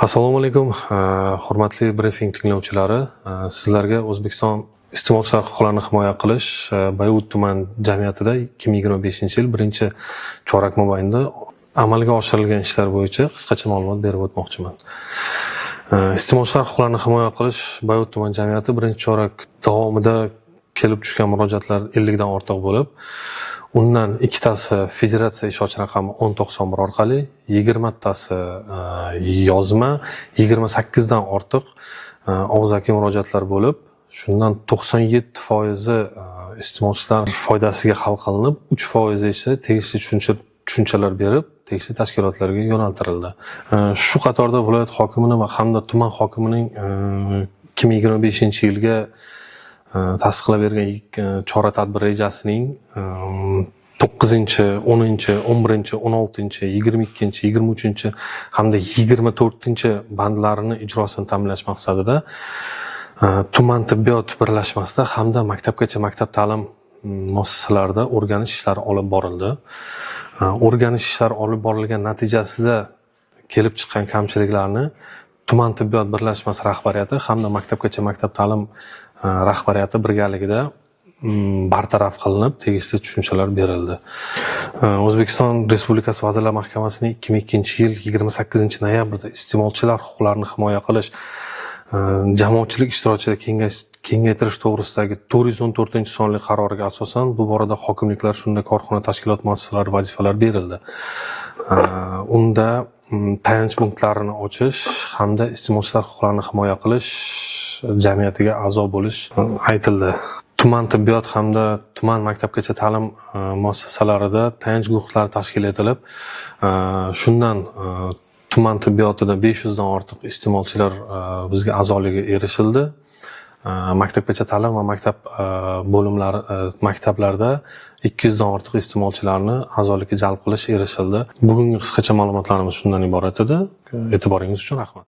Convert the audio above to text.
Assalomu alaykum, hurmatli brifing tinglovchilari. Sizlarga O'zbekiston iste'molchilar huquqlarini himoya qilish Bayot tuman jamiyatida 2025-yil 1-chorak mobaynida amalga oshirilgan ishlar bo'yicha qisqacha ma'lumot berib o'tmoqchiman. Iste'molchilar huquqlarini himoya qilish Bayot tuman jamiyati 1-chorak davomida kelib tushgan murojaatlar 50 dan ortiq bo'lib, undan 2tasi federatsiya ishonch raqami 1091 orqali, 20 tasi yozma, 28 dan ortiq og'zaki murojaatlar bo'lib, shundan 97% iste'molchilar foydasiga hal qilinib, 3% esa tegishli tushunchalar berib, tegishli tashkilotlarga yo'naltirildi. Shu qatorda viloyat hokimining va hamda tuman hokimining 2025-yilga tasdiqlab bergan chora-tadbir rejasining 9-10, 11, 16, 22, 23 hamda 24-bandlarini ijrosini ta'minlash maqsadida tuman tibbiyot birlashmasida hamda maktabgacha maktab ta'lim muassasalarida o'rganish ishlari olib borildi. O'rganish ishlari olib borilgan natijasida kelib chiqqan kamchiliklarni tuman tibbiyot birlashmasi rahbariyati hamda maktabgacha maktab ta'lim rahbariyati birgaligida bartaraf qilinib, tegishli tushunchalar berildi. O'zbekiston Respublikasi Vazirlar Mahkamasining 2002-yil 28-noyabrda iste'molchilar huquqlarini himoya qilish jamoatchilik ishtirokida kengaytirish to'g'risidagi 414-sonli qaroriga asosan bu borada hokimliklar shunday korxona, tashkilot, muassasalar vazifalar berildi. Unda tayanch punktlarini ochish hamda iste'molchilar huquqlarini himoya qilish jamiyatiga a'zo bo'lish aytildi. Tuman tibbiyot hamda tuman maktabgacha ta'lim muassasalarida tayanch guruhlar tashkil etilib, shundan tuman tibbiyotida 500 dan ortiq iste'molchilar bizga a'zoligiga erishildi. Maktabgacha ta'lim va maktab bo'limlari maktablarda 200 dan ortiq iste'molchilarni a'zolikka jalb qilish erishildi. Bugungi qisqacha ma'lumotlarimiz shundan iborat edi. E'tiboringiz uchun rahmat.